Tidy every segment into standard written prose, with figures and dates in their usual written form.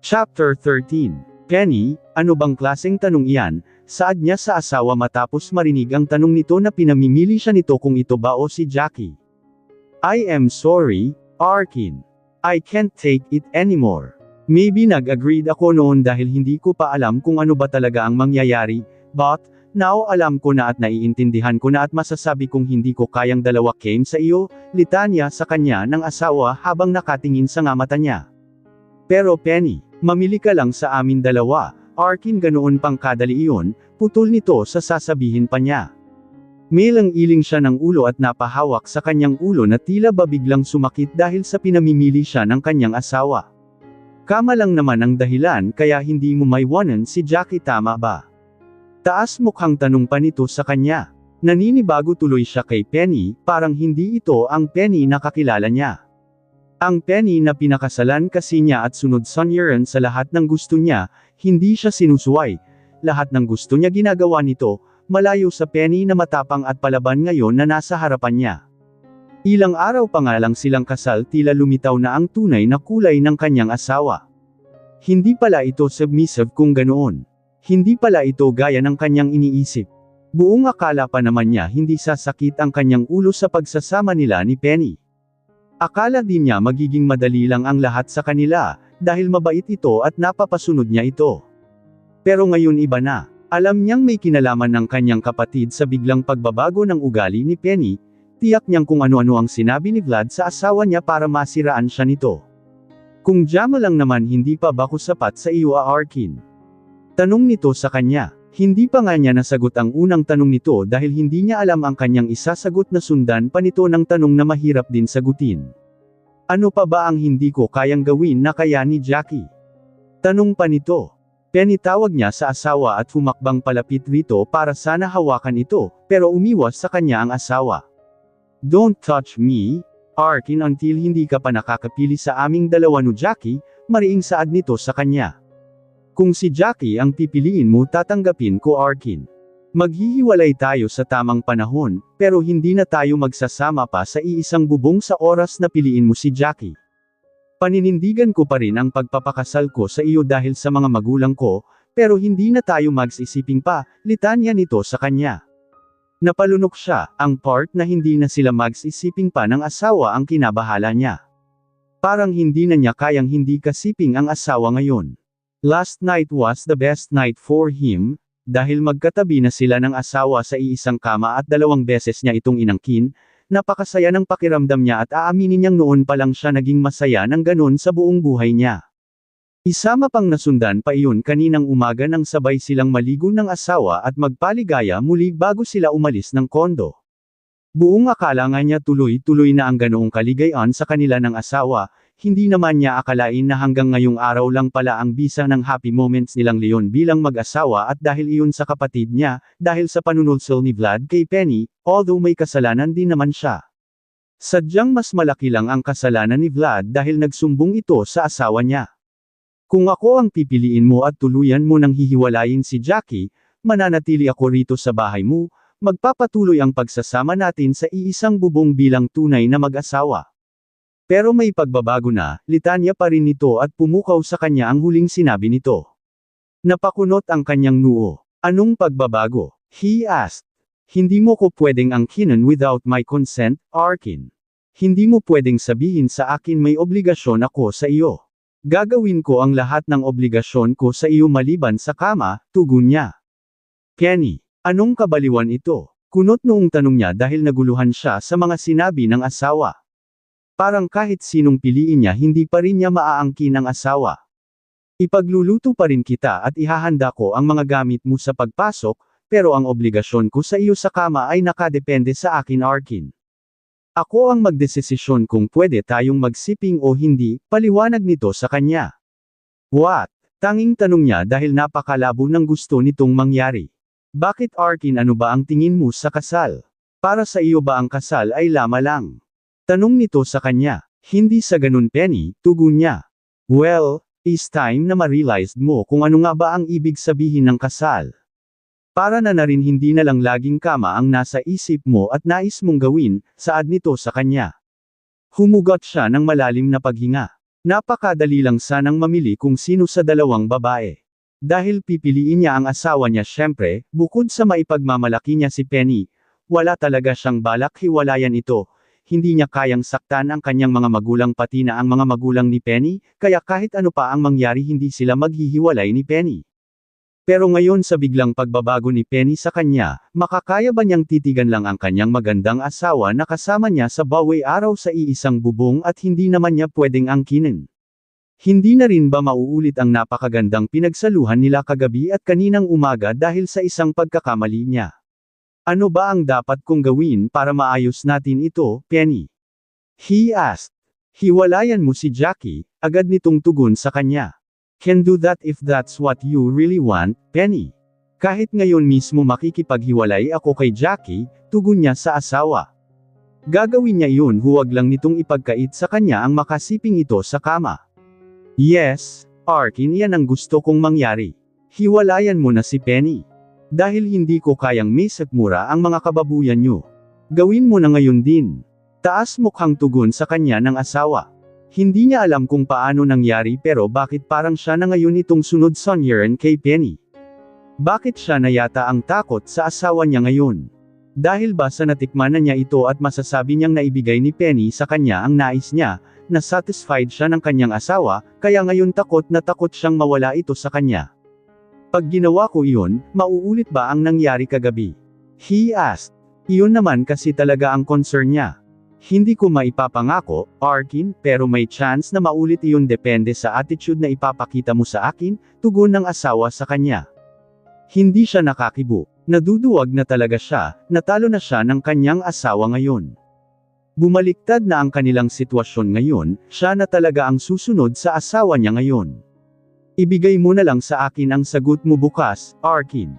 Chapter 13. Penny, ano bang klaseng tanong iyan? Saad niya sa asawa matapos marinig ang tanong nito na pinamimili siya nito kung ito ba o si Jackie. I am sorry, Arkin. I can't take it anymore. Maybe nag-agreed ako noon dahil hindi ko pa alam kung ano ba talaga ang mangyayari, but, now alam ko na at naiintindihan ko na at masasabi kong hindi ko kayang dalawa came sa iyo, litanya sa kanya ng asawa habang nakatingin sa mata niya. Pero Penny, mamili ka lang sa amin dalawa, Arkin ganoon pang kadali iyon, putol nito sa sasabihin pa niya. Melang-iling siya ng ulo at napahawak sa kanyang ulo na tila ba biglang sumakit dahil sa pinamimili siya ng kanyang asawa. Kama lang naman ang dahilan kaya hindi mo maiwanan si Jackie, tama ba? Taas mukhang tanong pa nito sa kanya. Naninibago tuloy siya kay Penny, parang hindi ito ang Penny na kakilala niya. Ang Penny na pinakasalan kasi niya at sunod sunyeran sa lahat ng gusto niya, hindi siya sinusuway. Lahat ng gusto niya ginagawa nito, malayo sa Penny na matapang at palaban ngayon na nasa harapan niya. Ilang araw pa nga lang silang kasal tila lumitaw na ang tunay na kulay ng kanyang asawa. Hindi pala ito submissive kung ganoon. Hindi pala ito gaya ng kanyang iniisip. Buong akala pa naman niya hindi sasakit ang kanyang ulo sa pagsasama nila ni Penny. Akala din niya magiging madali lang ang lahat sa kanila, dahil mabait ito at napapasunod niya ito. Pero ngayon iba na. Alam niyang may kinalaman ng kanyang kapatid sa biglang pagbabago ng ugali ni Penny. Tiyak niyang kung ano-ano ang sinabi ni Vlad sa asawa niya para masiraan siya nito. Kung Jama lang naman hindi pa ba ko sapat sa iyo, Arkin? Tanong nito sa kanya. Hindi pa nga niya nasagot ang unang tanong nito dahil hindi niya alam ang kanyang isasagot na sundan pa nito ng tanong na mahirap din sagutin. Ano pa ba ang hindi ko kayang gawin na kaya ni Jackie? Tanong pa nito. Penny, tawag niya sa asawa at humakbang palapit rito para sana hawakan ito, pero umiwas sa kanya ang asawa. Don't touch me, Arkin, until hindi ka pa nakakapili sa aming dalawa no Jackie, mariing saad nito sa kanya. Kung si Jackie ang pipiliin mo tatanggapin ko, Arkin. Maghihiwalay tayo sa tamang panahon, pero hindi na tayo magsasama pa sa iisang bubong sa oras na piliin mo si Jackie. Paninindigan ko pa rin ang pagpapakasal ko sa iyo dahil sa mga magulang ko, pero hindi na tayo magsisiping pa, litanya nito sa kanya. Napalunok siya, ang part na hindi na sila magsisiping pa ng asawa ang kinabahala niya. Parang hindi na niya kayang hindi kasiping ang asawa ngayon. Last night was the best night for him, dahil magkatabi na sila ng asawa sa iisang kama at 2 beses niya itong inangkin, napakasaya ng pakiramdam niya at aaminin niyang noon pa lang siya naging masaya ng ganon sa buong buhay niya. Isama pang nasundan pa iyon kaninang umaga nang sabay silang maligo ng asawa at magpaligaya muli bago sila umalis ng kondo. Buong akala nga niya tuloy-tuloy na ang ganoong kaligayahan sa kanila ng asawa, hindi naman niya akalain na hanggang ngayong araw lang pala ang bisa ng happy moments nilang Leon bilang mag-asawa at dahil iyon sa kapatid niya, dahil sa panunulsol ni Vlad kay Penny, although may kasalanan din naman siya. Sadyang mas malaki lang ang kasalanan ni Vlad dahil nagsumbong ito sa asawa niya. Kung ako ang pipiliin mo at tuluyan mo nang hihiwalayin si Jackie, mananatili ako rito sa bahay mo, magpapatuloy ang pagsasama natin sa iisang bubong bilang tunay na mag-asawa. Pero may pagbabago na, litanya pa rin nito at pumukaw sa kanya ang huling sinabi nito. Napakunot ang kanyang noo. Anong pagbabago? He asked. Hindi mo ko pwedeng angkinin without my consent, Arkin. Hindi mo pwedeng sabihin sa akin may obligasyon ako sa iyo. Gagawin ko ang lahat ng obligasyon ko sa iyo maliban sa kama, tugon niya. Penny, anong kabaliwan ito? Kunot noong tanong niya dahil naguluhan siya sa mga sinabi ng asawa. Parang kahit sinong piliin niya hindi pa rin niya maaangkin ang asawa. Ipagluluto pa rin kita at ihahanda ko ang mga gamit mo sa pagpasok, pero ang obligasyon ko sa iyo sa kama ay nakadepende sa akin, Arkin. Ako ang magdesisyon kung pwede tayong magsiping o hindi, paliwanag nito sa kanya. What? Tanging tanong niya dahil napakalabo ng gusto nitong mangyari. Bakit, Arkin, ano ba ang tingin mo sa kasal? Para sa iyo ba ang kasal ay lama lang? Tanong nito sa kanya. Hindi sa ganun, Penny, tugon niya. Well, it's time na ma-realized mo kung ano nga ba ang ibig sabihin ng kasal. Para na rin hindi na lang laging kama ang nasa isip mo at nais mong gawin, saad nito sa kanya. Humugot siya ng malalim na paghinga. Napakadali lang sanang mamili kung sino sa dalawang babae. Dahil pipiliin niya ang asawa niya syempre, bukod sa maipagmamalaki niya si Penny, wala talaga siyang balak hiwalayan ito. Hindi niya kayang saktan ang kanyang mga magulang pati na ang mga magulang ni Penny, kaya kahit ano pa ang mangyari hindi sila maghihiwalay ni Penny. Pero ngayon sa biglang pagbabago ni Penny sa kanya, makakaya ba niyang titigan lang ang kanyang magandang asawa na kasama niya sa bawat araw sa iisang bubong at hindi naman niya pwedeng angkinin? Hindi na rin ba mauulit ang napakagandang pinagsaluhan nila kagabi at kaninang umaga dahil sa isang pagkakamali niya? Ano ba ang dapat kong gawin para maayos natin ito, Penny? He asked. Hiwalayan mo si Jackie, agad nitong tugon sa kanya. Can do that if that's what you really want, Penny. Kahit ngayon mismo makikipaghiwalay ako kay Jackie, tugon niya sa asawa. Gagawin niya yun, huwag lang nitong ipagkait sa kanya ang makasiping ito sa kama. Yes, Arkin, yan ang gusto kong mangyari. Hiwalayan mo na si Penny. Dahil hindi ko kayang misakmura ang mga kababuyan nyo. Gawin mo na ngayon din. Taas mukhang tugon sa kanya ng asawa. Hindi niya alam kung paano nangyari pero bakit parang siya na ngayon itong sunod sonyeran kay Penny. Bakit siya na yata ang takot sa asawa niya ngayon? Dahil ba sa natikman na niya ito at masasabi niyang naibigay ni Penny sa kanya ang nais niya, na satisfied siya ng kanyang asawa, kaya ngayon takot na takot siyang mawala ito sa kanya. Pag ginawa ko iyon, mauulit ba ang nangyari kagabi? He asked. Iyon naman kasi talaga ang concern niya. Hindi ko maipapangako, Arkin, pero may chance na maulit iyon depende sa attitude na ipapakita mo sa akin, tugon ng asawa sa kanya. Hindi siya nakakibo. Naduduwag na talaga siya, natalo na siya ng kanyang asawa ngayon. Bumaliktad na ang kanilang sitwasyon ngayon, siya na talaga ang susunod sa asawa niya ngayon. Ibigay mo na lang sa akin ang sagot mo bukas, Arkin.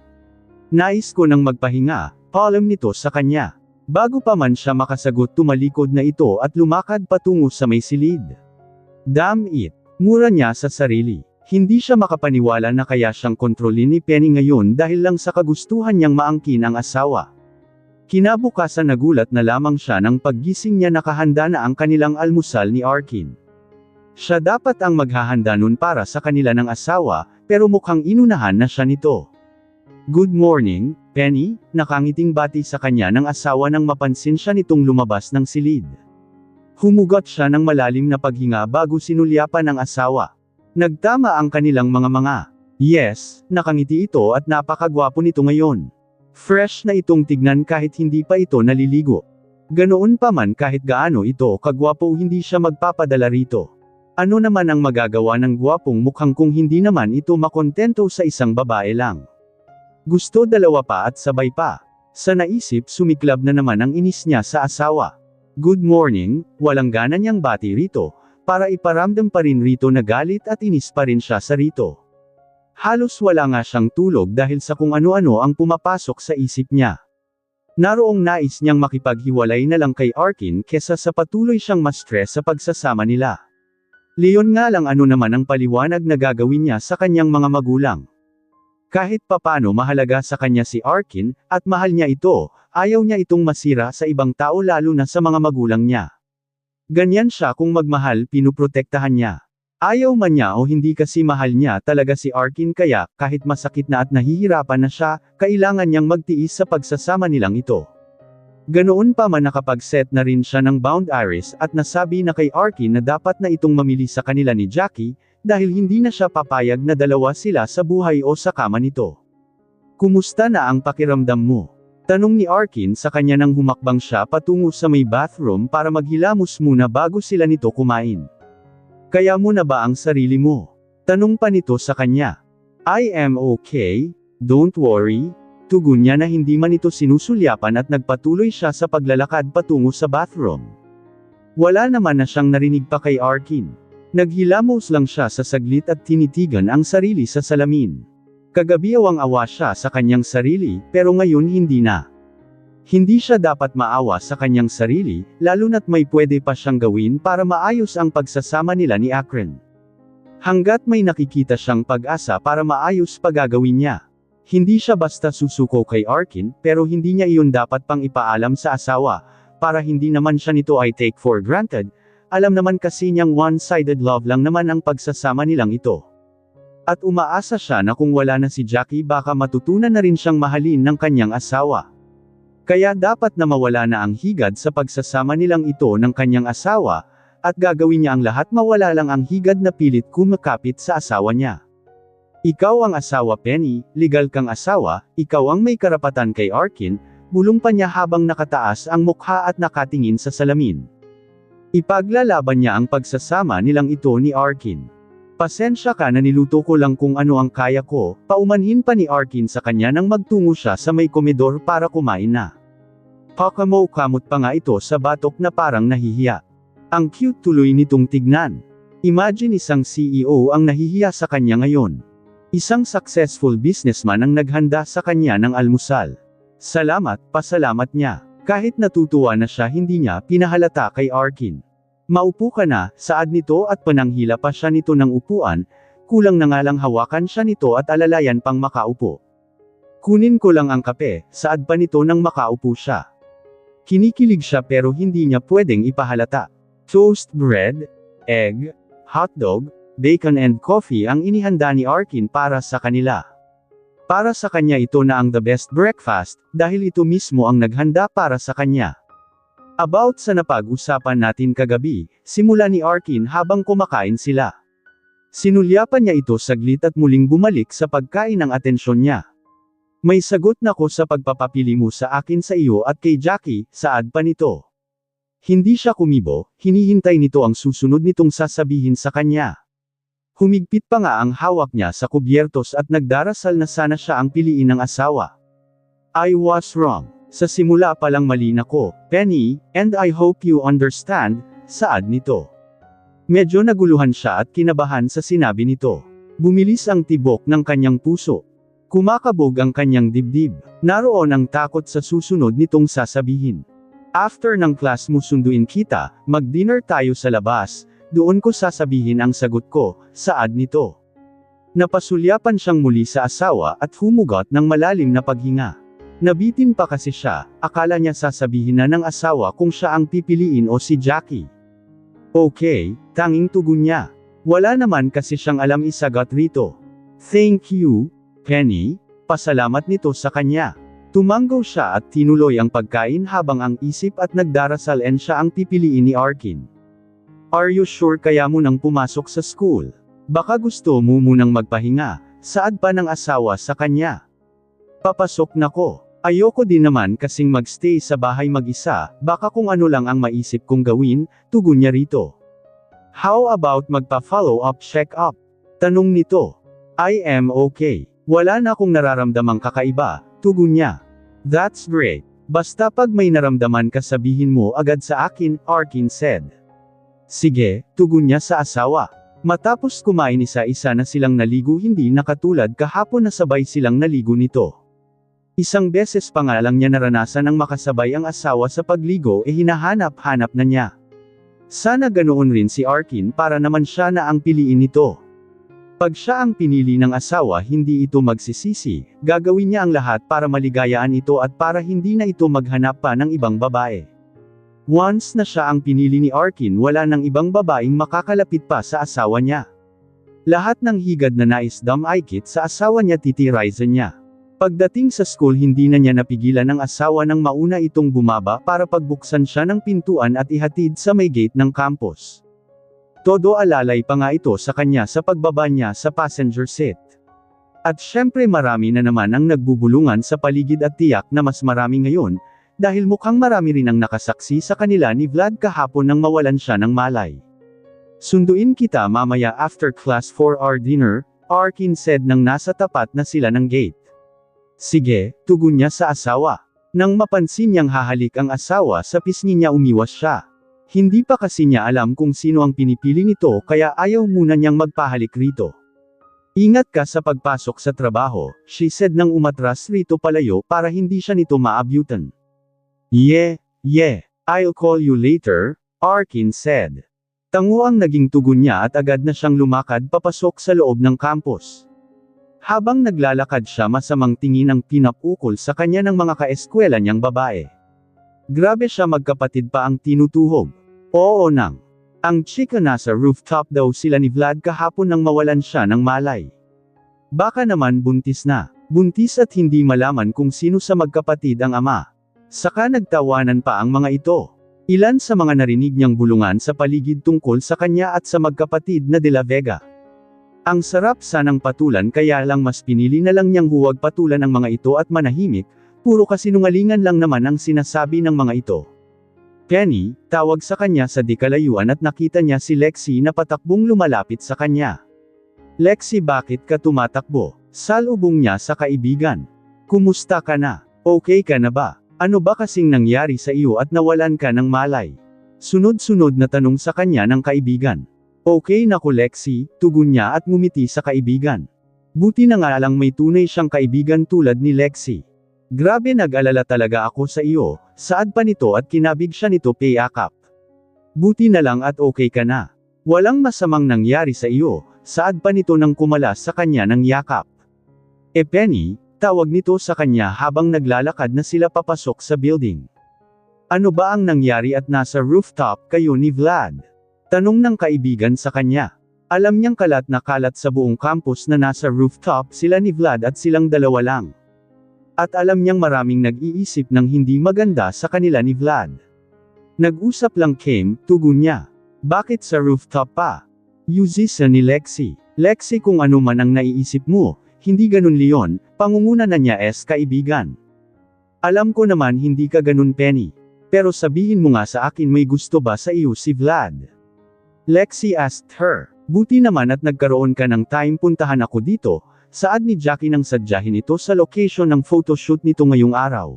Nais ko nang magpahinga, paalam nito sa kanya. Bago pa man siya makasagot tumalikod na ito at lumakad patungo sa may silid. Damn it! Mura niya sa sarili. Hindi siya makapaniwala na kaya siyang kontrolin ni Penny ngayon dahil lang sa kagustuhan niyang maangkin ang asawa. Kinabukasan nagulat na lamang siya nang paggising niya nakahanda na ang kanilang almusal ni Arkin. Siya dapat ang maghahanda nun para sa kanila ng asawa, pero mukhang inunahan na siya nito. Good morning, Penny, nakangiting bati sa kanya ng asawa nang mapansin siya nitong lumabas ng silid. Humugot siya ng malalim na paghinga bago sinulyapan ng asawa. Nagtama ang kanilang mga. Yes, nakangiti ito at napakagwapo nito ngayon. Fresh na itong tignan kahit hindi pa ito naliligo. Ganoon pa man kahit gaano ito kagwapo hindi siya magpapadala rito. Ano naman ang magagawa ng gwapong mukhang kung hindi naman ito makontento sa isang babae lang. Gusto dalawa pa at sabay pa. Sa naisip sumiklab na naman ang inis niya sa asawa. Good morning, walang gana niyang bati rito, para iparamdam pa rin rito na galit at inis pa rin siya sa rito. Halos wala nga siyang tulog dahil sa kung ano-ano ang pumapasok sa isip niya. Naroong nais niyang makipaghiwalay na lang kay Arkin kesa sa patuloy siyang ma-stress sa pagsasama nila. Leon nga lang ano naman ang paliwanag na gagawin niya sa kanyang mga magulang. Kahit papano mahalaga sa kanya si Arkin, at mahal niya ito, ayaw niya itong masira sa ibang tao lalo na sa mga magulang niya. Ganyan siya kung magmahal pinuprotektahan niya. Ayaw man niya o hindi kasi mahal niya talaga si Arkin kaya, kahit masakit na at nahihirapan na siya, kailangan niyang magtiis sa pagsasama nilang ito. Ganoon pa man nakapag-set na rin siya ng boundaries at nasabi na kay Arkin na dapat na itong mamili sa kanila ni Jackie, dahil hindi na siya papayag na dalawa sila sa buhay o sa kama nito. Kumusta na ang pakiramdam mo? Tanong ni Arkin sa kanya nang humakbang siya patungo sa may bathroom para maghilamos muna bago sila nito kumain. Kaya mo na ba ang sarili mo? Tanong pa nito sa kanya. I am okay, don't worry. Tugon niya na hindi man ito sinusulyapan at nagpatuloy siya sa paglalakad patungo sa bathroom. Wala naman na siyang narinig pa kay Arkin. Naghilamos lang siya sa saglit at tinitigan ang sarili sa salamin. Kagabi awang-awa siya sa kanyang sarili, pero ngayon hindi na. Hindi siya dapat maawa sa kanyang sarili, lalo na't may pwede pa siyang gawin para maayos ang pagsasama nila ni Akren. Hanggat may nakikita siyang pag-asa para maayos pagagawin niya. Hindi siya basta susuko kay Arkin, pero hindi niya iyon dapat pang ipaalam sa asawa, para hindi naman siya nito ay take for granted, alam naman kasi niyang one-sided love lang naman ang pagsasama nilang ito. At umaasa siya na kung wala na si Jackie baka matutunan na rin siyang mahalin ng kanyang asawa. Kaya dapat na mawala na ang higad sa pagsasama nilang ito ng kanyang asawa, at gagawin niya ang lahat mawala lang ang higad na pilit kumakapit sa asawa niya. Ikaw ang asawa Penny, legal kang asawa, ikaw ang may karapatan kay Arkin, bulong pa niya habang nakataas ang mukha at nakatingin sa salamin. Ipaglalaban niya ang pagsasama nilang ito ni Arkin. Pasensya ka na niluto ko lang kung ano ang kaya ko, paumanhin pa ni Arkin sa kanya nang magtungo siya sa may komedor para kumain na. Kamot pa nga ito sa batok na parang nahihiya. Ang cute tuloy nitong tignan. Imagine isang CEO ang nahihiya sa kanya ngayon. Isang successful businessman ang naghanda sa kanya ng almusal. Salamat, pasalamat niya. Kahit natutuwa na siya hindi niya pinahalata kay Arkin. Maupo ka na, saad nito at pananghila pa siya nito ng upuan, kulang na nga lang hawakan siya nito at alalayan pang makaupo. Kunin ko lang ang kape, saad pa nito nang makaupo siya. Kinikilig siya pero hindi niya pwedeng ipahalata. Toast bread, egg, hotdog, bacon and coffee ang inihanda ni Arkin para sa kanila. Para sa kanya ito na ang the best breakfast, dahil ito mismo ang naghanda para sa kanya. About sa napag-usapan natin kagabi, simula ni Arkin habang kumakain sila. Sinulyapan niya ito saglit at muling bumalik sa pagkain ng atensyon niya. May sagot na ko sa pagpapapili mo sa akin sa iyo at kay Jackie, saad pa nito. Hindi siya kumibo, hinihintay nito ang susunod nitong sasabihin sa kanya. Humigpit pa nga ang hawak niya sa kubyertos at nagdarasal na sana siya ang piliin ng asawa. I was wrong. Sa simula pa lang mali na ko, Penny, and I hope you understand, saad nito. Medyo naguluhan siya at kinabahan sa sinabi nito. Bumilis ang tibok ng kanyang puso. Kumakabog ang kanyang dibdib. Naroon ang takot sa susunod nitong sasabihin. After ng class mo sunduin kita, mag-dinner tayo sa labas, doon ko sasabihin ang sagot ko, saad nito. Napasulyapan siyang muli sa asawa at humugot ng malalim na paghinga. Nabitin pa kasi siya, akala niya sasabihin na ng asawa kung siya ang pipiliin o si Jackie. Okay, tanging tugon niya. Wala naman kasi siyang alam isagot rito. Thank you, Penny, pasalamat nito sa kanya. Tumanggaw siya at tinuloy ang pagkain habang ang isip at nagdarasal and siya ang pipiliin ni Arkin. Are you sure kaya mo nang pumasok sa school? Baka gusto mo munang magpahinga, saad pa ng asawa sa kanya. Papasok na ko. Ayoko din naman kasing magstay sa bahay mag-isa, baka kung ano lang ang maisip kong gawin, tugon niya rito. How about magpa-follow up check-up? Tanong nito. I am okay. Wala na akong nararamdamang kakaiba, tugon niya. That's great. Basta pag may naramdaman ka sabihin mo agad sa akin, Arkin said. Sige, tugon niya sa asawa. Matapos kumain isa-isa na silang naligo hindi nakatulad kahapon na sabay silang naligo nito. Isang beses pa nga lang niya naranasan ang makasabay ang asawa sa pagligo hinahanap-hanap na niya. Sana ganoon rin si Arkin para naman siya na ang piliin nito. Pag siya ang pinili ng asawa hindi ito magsisisi, gagawin niya ang lahat para maligayaan ito at para hindi na ito maghanap pa ng ibang babae. Once na siya ang pinili ni Arkin wala nang ibang babaeng makakalapit pa sa asawa niya. Lahat ng higad na nais dumikit sa asawa niya titiraizan niya. Pagdating sa school hindi na niya napigilan ng asawa nang mauna itong bumaba para pagbuksan siya ng pintuan at ihatid sa may gate ng campus. Todo alalay pa nga ito sa kanya sa pagbaba niya sa passenger seat. At syempre marami na naman ang nagbubulungan sa paligid at tiyak na mas marami ngayon, dahil mukhang marami rin ang nakasaksi sa kanila ni Vlad kahapon nang mawalan siya ng malay. Sunduin kita mamaya after class for our dinner, Arkin said nang nasa tapat na sila ng gate. Sige, tugon niya sa asawa. Nang mapansin niyang hahalik ang asawa sa pisngi niya umiwas siya. Hindi pa kasi niya alam kung sino ang pinipili nito kaya ayaw muna niyang magpahalik rito. Ingat ka sa pagpasok sa trabaho, she said nang umatras rito palayo para hindi siya nito maabyutan. Yeah, I'll call you later, Arkin said. Tango ang naging tugon niya at agad na siyang lumakad papasok sa loob ng campus. Habang naglalakad siya masamang tingin ang pinapukol sa kanya ng mga kaeskwela niyang babae. Grabe siya magkapatid pa ang tinutuhog. Oo nang. Ang chika nasa rooftop daw sila ni Vlad kahapon nang mawalan siya ng malay. Baka naman buntis na. Buntis at hindi malaman kung sino sa magkapatid ang ama. Saka nagtawanan pa ang mga ito. Ilan sa mga narinig niyang bulungan sa paligid tungkol sa kanya at sa magkapatid na De La Vega. Ang sarap sanang patulan kaya lang mas pinili na lang niyang huwag patulan ang mga ito at manahimik, puro kasinungalingan lang naman ang sinasabi ng mga ito. Penny, tawag sa kanya sa di kalayuan at nakita niya si Lexi na patakbong lumalapit sa kanya. Lexi, bakit ka tumatakbo? Salubong niya sa kaibigan. Kumusta ka na? Okay ka na ba? Ano ba kasing nangyari sa iyo at nawalan ka ng malay? Sunod-sunod na tanong sa kanya ng kaibigan. Okay na ko Lexi, tugon niya at ngumiti sa kaibigan. Buti na nga lang may tunay siyang kaibigan tulad ni Lexi. Grabe, nag-alala talaga ako sa iyo, saad pa nito at kinabig siya nito payakap. Buti na lang at okay ka na. Walang masamang nangyari sa iyo, saad pa nito nang kumalas sa kanya ng yakap. Penny, tawag nito sa kanya habang naglalakad na sila papasok sa building. Ano ba ang nangyari at nasa rooftop kayo ni Vlad? Tanong ng kaibigan sa kanya. Alam niyang kalat na kalat sa buong campus na nasa rooftop sila ni Vlad at silang dalawa lang. At alam niyang maraming nag-iisip ng hindi maganda sa kanila ni Vlad. Nag-usap lang Kim, tugon niya. Bakit sa rooftop pa? Yuzisa ni Lexi. Lexi, kung ano man ang naiisip mo, hindi ganun Leon, pangunguna na niya kaibigan. Alam ko naman hindi ka ganun Penny. Pero sabihin mo nga sa akin, may gusto ba sa iyo si Vlad? Lexi asked her. Buti naman at nagkaroon ka ng time, puntahan ako dito. Saad ni Jackie nang sadyahin ito sa location ng photoshoot nito ngayong araw.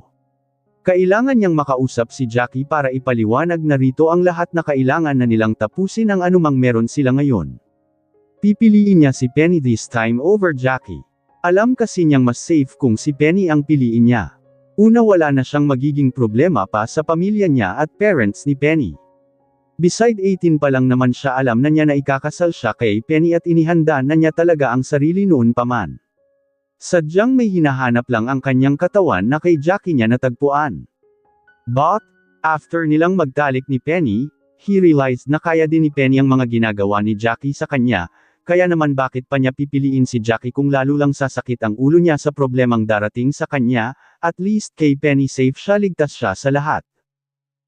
Kailangan niyang makausap si Jackie para ipaliwanag na rito ang lahat na kailangan na nilang tapusin ang anumang meron sila ngayon. Pipiliin niya si Penny this time over Jackie. Alam kasi niyang mas safe kung si Penny ang piliin niya. Una, wala na siyang magiging problema pa sa pamilya niya at parents ni Penny. Beside 18 pa lang naman siya, alam na niya na ikakasal siya kay Penny at inihanda na niya talaga ang sarili noon pa man. Sadyang may hinahanap lang ang kanyang katawan na kay Jackie niya natagpuan. But, after nilang magtalik ni Penny, he realized na kaya din ni Penny ang mga ginagawa ni Jackie sa kanya, kaya naman bakit pa niya pipiliin si Jackie kung lalo lang sasakit ang ulo niya sa problemang darating sa kanya, at least kay Penny safe siya, ligtas siya sa lahat.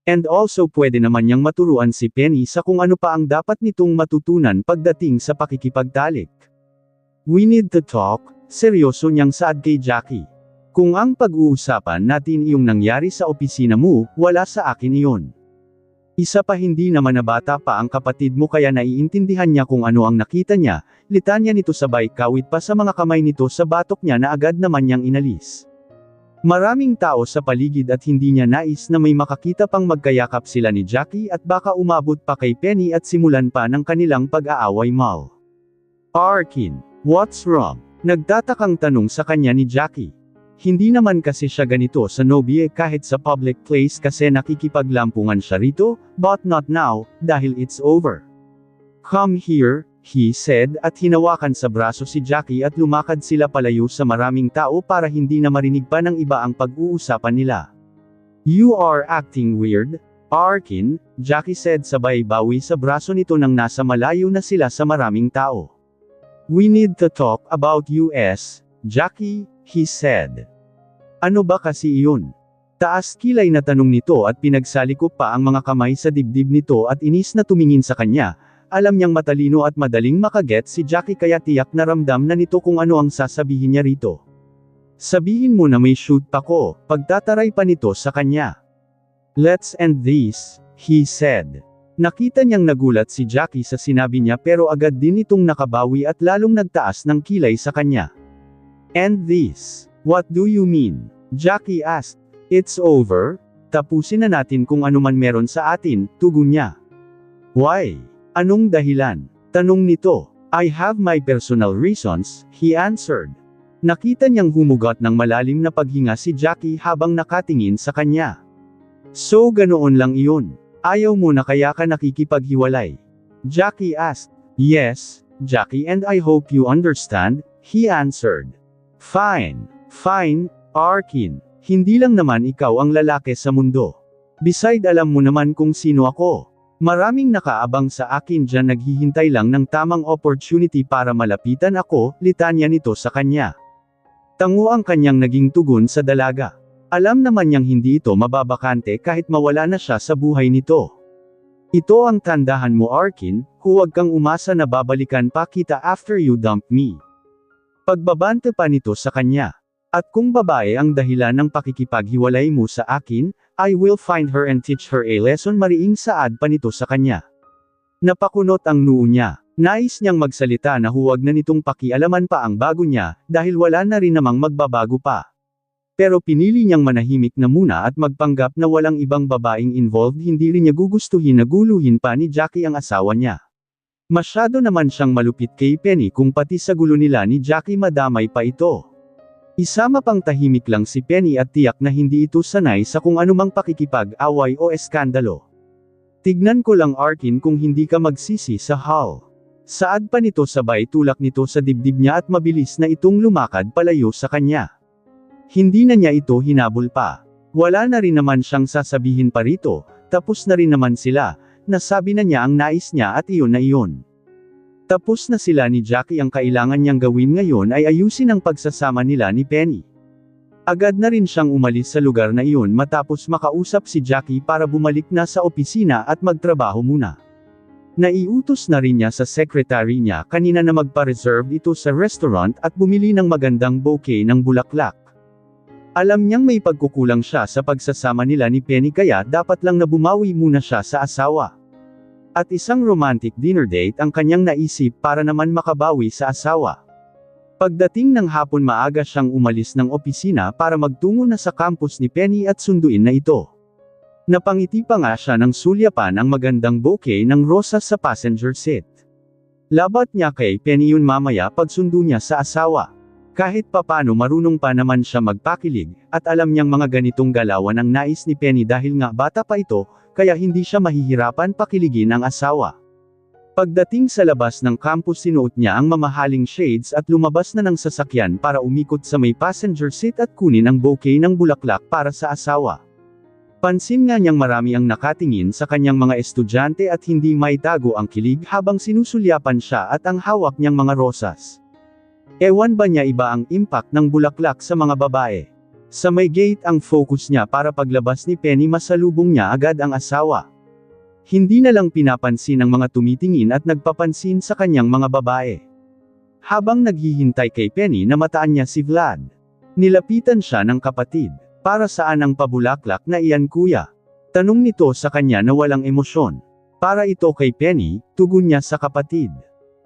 And also pwede naman niyang maturuan si Penny sa kung ano pa ang dapat nitong matutunan pagdating sa pakikipagtalik. We need to talk, seryoso niyang saad kay Jackie. Kung ang pag-uusapan natin iyong nangyari sa opisina mo, wala sa akin iyon. Isa pa, hindi naman na bata pa ang kapatid mo kaya naiintindihan niya kung ano ang nakita niya, litanya nito sabay kawit pa sa mga kamay nito sa batok niya na agad naman niyang inalis. Maraming tao sa paligid at hindi niya nais na may makakita pang magkayakap sila ni Jackie at baka umabot pa kay Penny at simulan pa ng kanilang pag-aaway mal. Arkin, what's wrong? Nagtatakang tanong sa kanya ni Jackie. Hindi naman kasi siya ganito sa nobye kahit sa public place kasi nakikipaglampungan siya rito, but not now, dahil it's over. Come here, he said at hinawakan sa braso si Jackie at lumakad sila palayo sa maraming tao para hindi na marinig pa ng iba ang pag-uusapan nila. You are acting weird, Arkin, Jackie said sabay bawi sa braso nito nang nasa malayo na sila sa maraming tao. We need to talk about US, Jackie, he said. Ano ba kasi iyon? Taas kilay na tanong nito at pinagsalikop pa ang mga kamay sa dibdib nito at inis na tumingin sa kanya. Alam niyang matalino at madaling makaget si Jackie kaya tiyak na ramdam na nito kung ano ang sasabihin niya rito. Sabihin mo na may shoot pa ko, pagtataray pa nito sa kanya. Let's end this, he said. Nakita niyang nagulat si Jackie sa sinabi niya pero agad din itong nakabawi at lalong nagtaas ng kilay sa kanya. End this? What do you mean? Jackie asked. It's over? Tapusin na natin kung ano man meron sa atin, tugon niya. Why? Anong dahilan? Tanong nito. I have my personal reasons, he answered. Nakita niyang humugot ng malalim na paghinga si Jackie habang nakatingin sa kanya. So ganoon lang iyon. Ayaw mo na kaya ka nakikipaghiwalay? Jackie asked. Yes, Jackie, and I hope you understand, he answered. Fine, Arkin. Hindi lang naman ikaw ang lalaki sa mundo. Beside, alam mo naman kung sino ako. Maraming nakaabang sa akin dyan, naghihintay lang ng tamang opportunity para malapitan ako, litanya nito sa kanya. Tango ang kanyang naging tugon sa dalaga. Alam naman niyang hindi ito mababakante kahit mawala na siya sa buhay nito. Ito ang tandahan mo, Arkin, huwag kang umasa na babalikan pa kita after you dump me. Pagbabante pa nito sa kanya. At kung babae ang dahilan ng pakikipaghiwalay mo sa akin, I will find her and teach her a lesson, mariing saad pa nito sa kanya. Napakunot ang noo niya. Nais niyang magsalita na huwag na nitong pakialaman pa ang bago niya, dahil wala na rin namang magbabago pa. Pero pinili niyang manahimik na muna at magpanggap na walang ibang babaeng involved, hindi rin niya gugustuhin na guluhin pa ni Jackie ang asawa niya. Masyado naman siyang malupit kay Penny kung pati sa gulo nila ni Jackie madamay pa ito. Isama pang tahimik lang si Penny at tiyak na hindi ito sanay sa kung anumang pakikipag-away o eskandalo. Tignan ko lang, Arkin, kung hindi ka magsisi sa hall. Saad pa nito sabay tulak nito sa dibdib niya at mabilis na itong lumakad palayo sa kanya. Hindi na niya ito hinabol pa. Wala na rin naman siyang sasabihin pa rito, tapos na rin naman sila, nasabi na niya ang nais niya at iyon na iyon. Tapos na sila ni Jackie, ang kailangan niyang gawin ngayon ay ayusin ang pagsasama nila ni Penny. Agad na rin siyang umalis sa lugar na iyon matapos makausap si Jackie para bumalik na sa opisina at magtrabaho muna. Naiutos na rin niya sa secretary niya kanina na magpa-reserve ito sa restaurant at bumili ng magandang bouquet ng bulaklak. Alam niyang may pagkukulang siya sa pagsasama nila ni Penny kaya dapat lang na bumawi muna siya sa asawa. At isang romantic dinner date ang kanyang naisip para naman makabawi sa asawa. Pagdating ng hapon, maaga siyang umalis ng opisina para magtungo na sa campus ni Penny at sunduin na ito. Napangiti pa nga siya ng sulyapan ang magandang bouquet ng rosas sa passenger seat. Labat niya kay Penny yun mamaya pagsundo niya sa asawa. Kahit papano marunong pa naman siya magpakilig, at alam niyang mga ganitong galawan ang nais ni Penny dahil nga bata pa ito, kaya hindi siya mahihirapan pakiligin ang asawa. Pagdating sa labas ng campus, sinuot niya ang mamahaling shades at lumabas na ng sasakyan para umikot sa may passenger seat at kunin ang bouquet ng bulaklak para sa asawa. Pansin nga niyang marami ang nakatingin sa kanyang mga estudyante at hindi maitago ang kilig habang sinusulyapan siya at ang hawak niyang mga rosas. Ewan ba niya iba ang impact ng bulaklak sa mga babae? Sa may gate ang focus niya para paglabas ni Penny masalubong niya agad ang asawa. Hindi na lang pinapansin ang mga tumitingin at nagpapansin sa kanyang mga babae. Habang naghihintay kay Penny, namataan niya si Vlad. Nilapitan siya ng kapatid. Para saan ang pabulaklak na iyan, kuya? Tanong nito sa kanya na walang emosyon. Para ito kay Penny, tugon niya sa kapatid.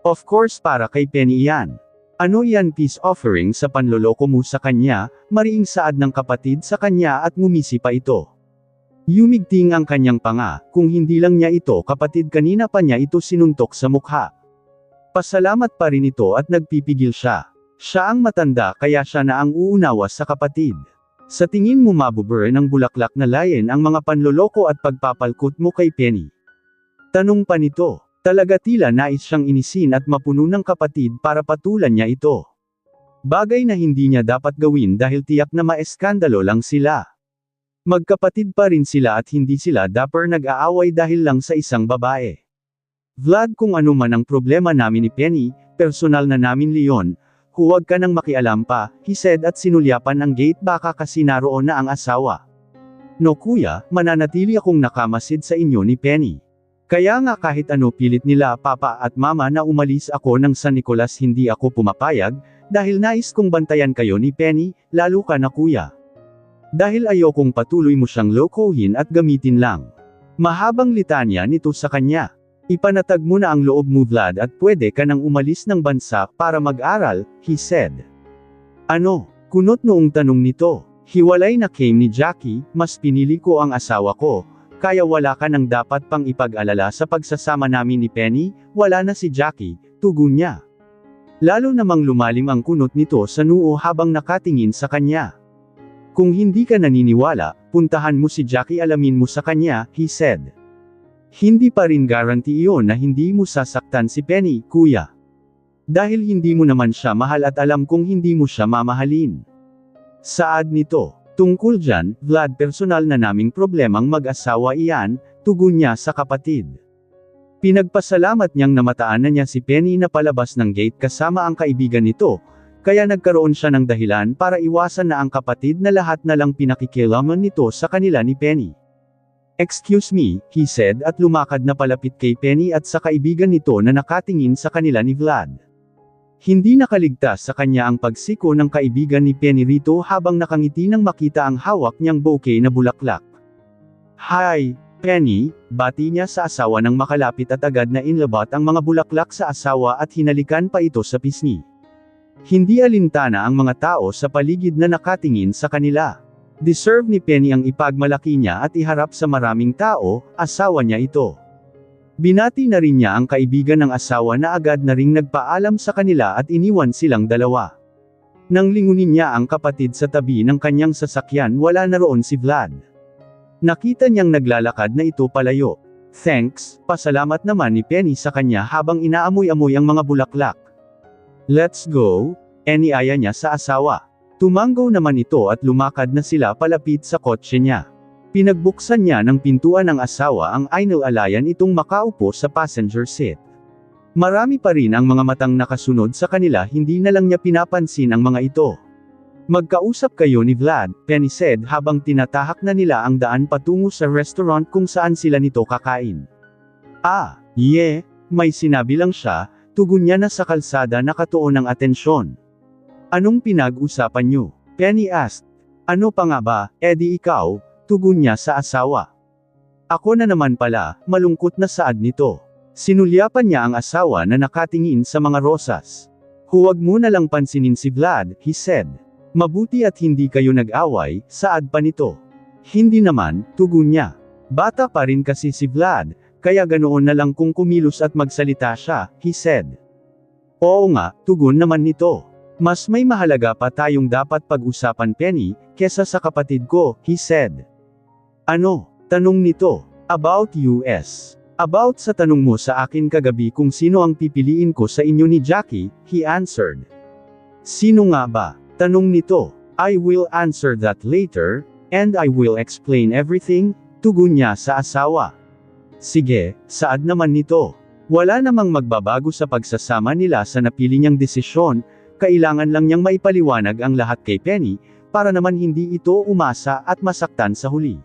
Of course para kay Penny iyan. Ano iyan, peace offering sa panloloko mo sa kanya, mariing saad ng kapatid sa kanya at ngumisi pa ito. Yumigting ang kanyang panga, kung hindi lang niya ito kapatid, kanina pa niya ito sinuntok sa mukha. Pasalamat pa rin ito at nagpipigil siya. Siya ang matanda kaya siya na ang uunawa sa kapatid. Sa tingin mo mabubur ng bulaklak na layen ang mga panloloko at pagpapalkot mo kay Penny? Tanong pa nito. Talaga tila nais siyang inisin at mapuno ng kapatid para patulan niya ito. Bagay na hindi niya dapat gawin dahil tiyak na maeskandalo lang sila. Magkapatid pa rin sila at hindi sila dapper nag-aaway dahil lang sa isang babae. Vlad, kung ano man ang problema namin ni Penny, personal na namin Leon, huwag ka nang makialam pa, he said at sinulyapan ang gate baka kasi naroon na ang asawa. No kuya, mananatili akong nakamasid sa inyo ni Penny. Kaya nga kahit ano pilit nila papa at mama na umalis ako ng San Nicolas, hindi ako pumapayag, dahil nais kong bantayan kayo ni Penny, lalo ka na kuya. Dahil ayokong patuloy mo siyang lokohin at gamitin lang. Mahabang litanya nito sa kanya. Ipanatag mo na ang loob mo Vlad at pwede ka nang umalis ng bansa para mag-aral, he said. Ano? Kunot noong tanong nito. Hiwalay na came ni Jackie, mas pinili ko ang asawa ko. Kaya wala ka nang dapat pang ipag-alala sa pagsasama namin ni Penny, wala na si Jackie, tugon niya. Lalo namang lumalim ang kunot nito sa noo habang nakatingin sa kanya. Kung hindi ka naniniwala, puntahan mo si Jackie, alamin mo sa kanya, he said. Hindi pa rin guarantee iyon na hindi mo sasaktan si Penny, kuya. Dahil hindi mo naman siya mahal at alam kong hindi mo siya mamahalin. Saad nito. Tungkol dyan, Vlad, personal na naming problemang mag-asawa iyan, tugon niya sa kapatid. Pinagpasalamat niyang namataan na niya si Penny na palabas ng gate kasama ang kaibigan nito, kaya nagkaroon siya ng dahilan para iwasan na ang kapatid na lahat na lang pinakikialaman nito sa kanila ni Penny. "Excuse me," he said at lumakad na palapit kay Penny at sa kaibigan nito na nakatingin sa kanila ni Vlad. Hindi nakaligtas sa kanya ang pagsiko ng kaibigan ni Penny rito habang nakangiti nang makita ang hawak niyang bouquet na bulaklak. "Hi, Penny," bati niya sa asawa nang makalapit at agad na inlabot ang mga bulaklak sa asawa at hinalikan pa ito sa pisngi. Hindi alintana ang mga tao sa paligid na nakatingin sa kanila. Deserve ni Penny ang ipagmalaki niya at iharap sa maraming tao, asawa niya ito. Binati na rin niya ang kaibigan ng asawa na agad na ring nagpaalam sa kanila at iniwan silang dalawa. Nang lingunin niya ang kapatid sa tabi ng kanyang sasakyan, wala na roon si Vlad. Nakita niyang naglalakad na ito palayo. "Thanks," pasalamat naman ni Penny sa kanya habang inaamoy-amoy ang mga bulaklak. "Let's go," iniaya niya sa asawa. Tumanggo naman ito at lumakad na sila palapit sa kotse niya. Pinagbuksan niya ng pintuan ng asawa ang inalayan itong makaupo sa passenger seat. Marami pa rin ang mga matang nakasunod sa kanila, hindi na lang niya pinapansin ang mga ito. "Magkausap kayo ni Vlad," Penny said habang tinatahak na nila ang daan patungo sa restaurant kung saan sila nito kakain. "Ah, yeah," may sinabi lang siya, tugon niya na sa kalsada nakatuon ng atensyon. "Anong pinag-usapan niyo?" Penny asked. "Ano pa nga ba, edi ikaw," tugon niya sa asawa. "Ako na naman pala," malungkot na saad nito. Sinulyapan niya ang asawa na nakatingin sa mga rosas. "Huwag mo na lang pansinin si Vlad," he said. "Mabuti at hindi kayo nag-away," saad pa nito. "Hindi naman," tugon niya. "Bata pa rin kasi si Vlad, kaya ganoon na lang kung kumilos at magsalita siya," he said. "Oo nga," tugon naman nito. "Mas may mahalaga pa tayong dapat pag-usapan, Penny, kesa sa kapatid ko," he said. "Ano?" tanong nito. "About US. About sa tanong mo sa akin kagabi kung sino ang pipiliin ko sa inyo ni Jackie," he answered. "Sino nga ba?" tanong nito. "I will answer that later, and I will explain everything," tugon niya sa asawa. "Sige," saad naman nito. Wala namang magbabago sa pagsasama nila sa napili niyang desisyon, kailangan lang niyang maipaliwanag ang lahat kay Penny, para naman hindi ito umasa at masaktan sa huli.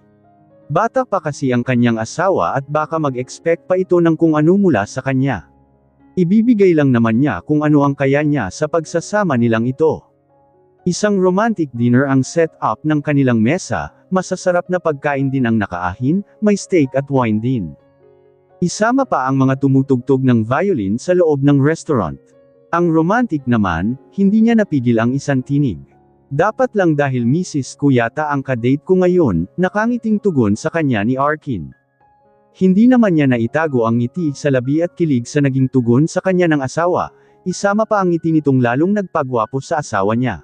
Bata pa kasi ang kanyang asawa at baka mag-expect pa ito ng kung ano mula sa kanya. Ibibigay lang naman niya kung ano ang kaya niya sa pagsasama nilang ito. Isang romantic dinner ang set up ng kanilang mesa, masasarap na pagkain din ang nakaahin, may steak at wine din. Isama pa ang mga tumutugtog ng violin sa loob ng restaurant. Ang romantic naman, hindi niya napigil ang isang tinig. "Dapat lang dahil Mrs. ko yata ang kadate ko ngayon," nakangiting tugon sa kanya ni Arkin. Hindi naman niya naitago ang ngiti sa labi at kilig sa naging tugon sa kanya ng asawa, isama pa ang ngiti nitong lalong nagpagwapo sa asawa niya.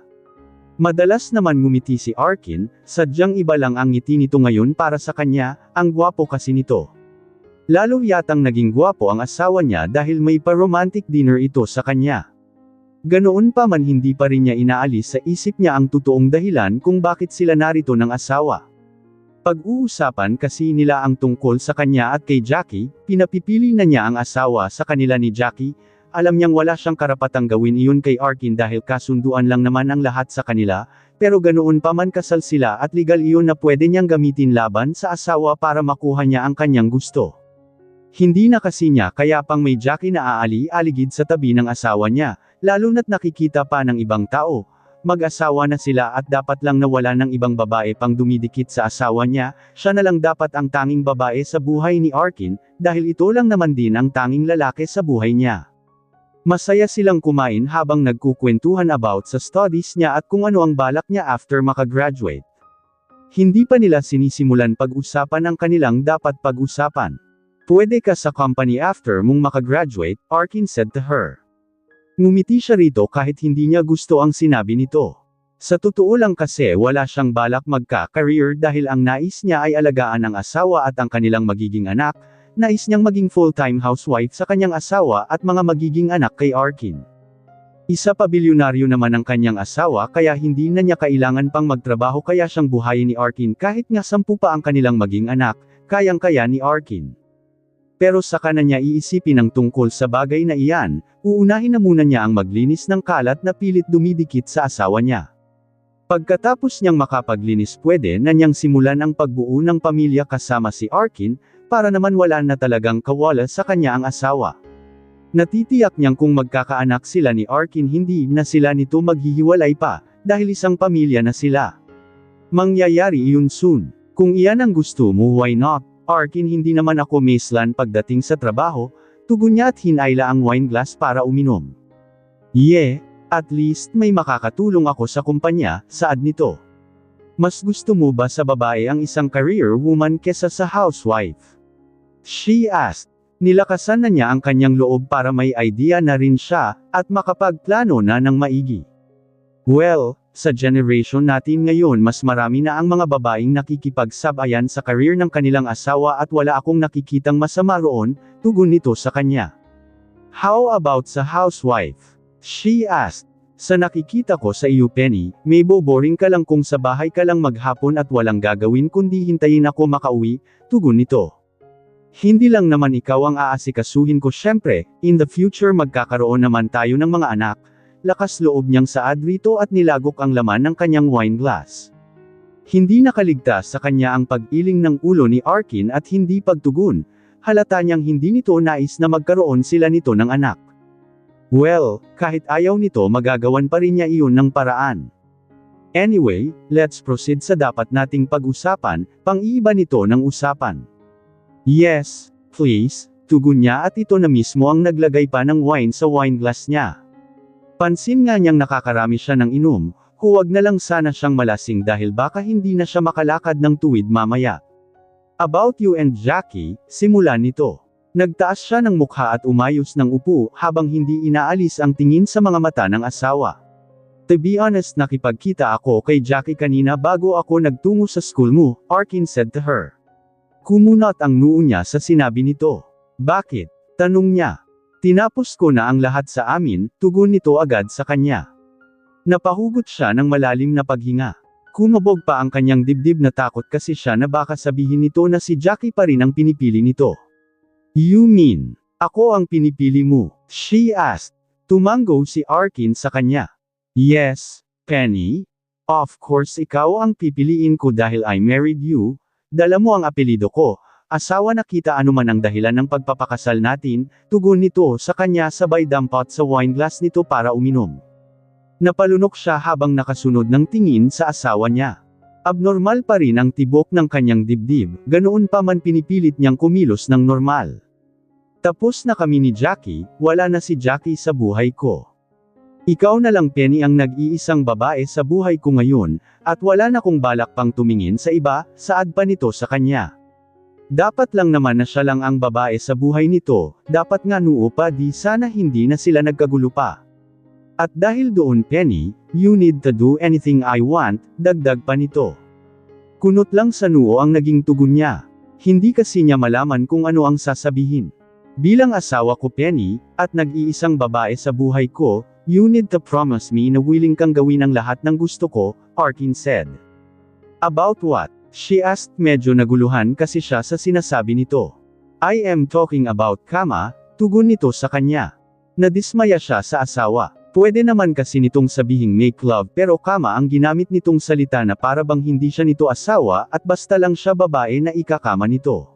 Madalas naman ngumiti si Arkin, sadyang iba lang ang ngiti nito ngayon para sa kanya, ang gwapo kasi nito. Lalo yatang naging gwapo ang asawa niya dahil may pa-romantic dinner ito sa kanya. Ganoon pa man hindi pa rin niya inaalis sa isip niya ang totoong dahilan kung bakit sila narito ng asawa. Pag-uusapan kasi nila ang tungkol sa kanya at kay Jackie, pinapipili na niya ang asawa sa kanila ni Jackie, alam niyang wala siyang karapatang gawin iyon kay Arkin dahil kasunduan lang naman ang lahat sa kanila, pero ganoon pa man kasal sila at legal iyon na pwede niyang gamitin laban sa asawa para makuha niya ang kanyang gusto. Hindi na kasi niya kaya pang may Jackie na aali-aligid sa tabi ng asawa niya, lalo na't nakikita pa ng ibang tao, mag-asawa na sila at dapat lang nawala ng ibang babae pang dumidikit sa asawa niya, siya na lang dapat ang tanging babae sa buhay ni Arkin, dahil ito lang naman din ang tanging lalaki sa buhay niya. Masaya silang kumain habang nagkukwentuhan about sa studies niya at kung ano ang balak niya after makagraduate. Hindi pa nila sinisimulan pag-usapan ang kanilang dapat pag-usapan. "Pwede ka sa company after mong makagraduate," Arkin said to her. Ngumiti siya rito kahit hindi niya gusto ang sinabi nito. Sa totoo lang kasi wala siyang balak magka-career dahil ang nais niya ay alagaan ang asawa at ang kanilang magiging anak, nais niyang maging full-time housewife sa kanyang asawa at mga magiging anak kay Arkin. Isa pa bilyonaryo naman ang kanyang asawa kaya hindi na niya kailangan pang magtrabaho kaya siyang buhayin ni Arkin kahit nga 10 pa ang kanilang maging anak, kayang-kaya ni Arkin. Pero saka na niya iisipin ang tungkol sa bagay na iyan, uunahin na muna niya ang maglinis ng kalat na pilit dumidikit sa asawa niya. Pagkatapos niyang makapaglinis pwede na niyang simulan ang pagbuo ng pamilya kasama si Arkin, para naman wala na talagang kawala sa kanya ang asawa. Natitiyak niyang kung magkakaanak sila ni Arkin hindi na sila nito maghihiwalay pa, dahil isang pamilya na sila. Mangyayari iyon soon. Kung iyan ang gusto mo, why not? Arkin, hindi naman ako maislan pagdating sa trabaho, tugon niya at hinayla ang wine glass para uminom. Yeah, at least may makakatulong ako sa kumpanya, saad nito. Mas gusto mo ba sa babae ang isang career woman kesa sa housewife? She asked. Nilakasan na niya ang kanyang loob para may idea na rin siya, at makapagplano na ng maigi. Well, sa generation natin ngayon mas marami na ang mga babaeng nakikipagsabayan sa career ng kanilang asawa at wala akong nakikitang masama roon, tugon nito sa kanya. How about sa housewife? She asked. Sa nakikita ko sa iyo Penny, may boboring ka lang kung sa bahay ka lang maghapon at walang gagawin kundi hintayin ako makauwi, tugon nito. Hindi lang naman ikaw ang aasikasuhin ko syempre, in the future magkakaroon naman tayo ng mga anak. Lakas loob niyang saad rito at nilagok ang laman ng kanyang wine glass. Hindi nakaligtas sa kanya ang pag-iling ng ulo ni Arkin at hindi pagtugon, halata niyang hindi nito nais na magkaroon sila nito ng anak. Well, kahit ayaw nito magagawan pa rin niya iyon ng paraan. Anyway, let's proceed sa dapat nating pag-usapan, pang-iiba nito ng usapan. Yes, please, tugon niya at ito na mismo ang naglagay pa ng wine sa wine glass niya. Pansin nga niyang nakakarami siya ng inom, huwag na lang sana siyang malasing dahil baka hindi na siya makalakad ng tuwid mamaya. About you and Jackie, simulan nito. Nagtaas siya ng mukha at umayos ng upo habang hindi inaalis ang tingin sa mga mata ng asawa. To be honest, nakipagkita ako kay Jackie kanina bago ako nagtungo sa school mo, Arkin said to her. Kumunot ang noo niya sa sinabi nito. Bakit? Tanong niya. Tinapos ko na ang lahat sa amin, tugon nito agad sa kanya. Napahugot siya ng malalim na paghinga. Kumabog pa ang kanyang dibdib na takot kasi siya na baka sabihin nito na si Jackie pa rin ang pinipili nito. You mean, ako ang pinipili mo? She asked. Tumango si Arkin sa kanya. Yes, Penny. Of course ikaw ang pipiliin ko dahil I married you. Dala mo ang apelido ko. Asawa na kita anuman ang dahilan ng pagpapakasal natin, tugon nito sa kanya sabay dampot sa wine glass nito para uminom. Napalunok siya habang nakasunod ng tingin sa asawa niya. Abnormal pa rin ang tibok ng kanyang dibdib, ganoon pa man pinipilit niyang kumilos ng normal. Tapos na kami ni Jackie, wala na si Jackie sa buhay ko. Ikaw na lang Penny ang nag-iisang babae sa buhay ko ngayon, at wala na kong balak pang tumingin sa iba, saad pa nito sa kanya. Dapat lang naman na siya lang ang babae sa buhay nito, dapat nga noo pa di sana hindi na sila nagkagulo pa. At dahil doon Penny, you need to do anything I want, dagdag pa nito. Kunot lang sa noo ang naging tugon niya. Hindi kasi niya malaman kung ano ang sasabihin. Bilang asawa ko Penny, at nag-iisang babae sa buhay ko, you need to promise me na willing kang gawin ang lahat ng gusto ko, Arkin said. About what? She asked medyo naguluhan kasi siya sa sinasabi nito. I am talking about kama, tugon nito sa kanya. Nadismaya siya sa asawa. Pwede naman kasi nitong sabihing make love pero kama ang ginamit nitong salita na para bang hindi siya nito asawa at basta lang siya babae na ikakama nito.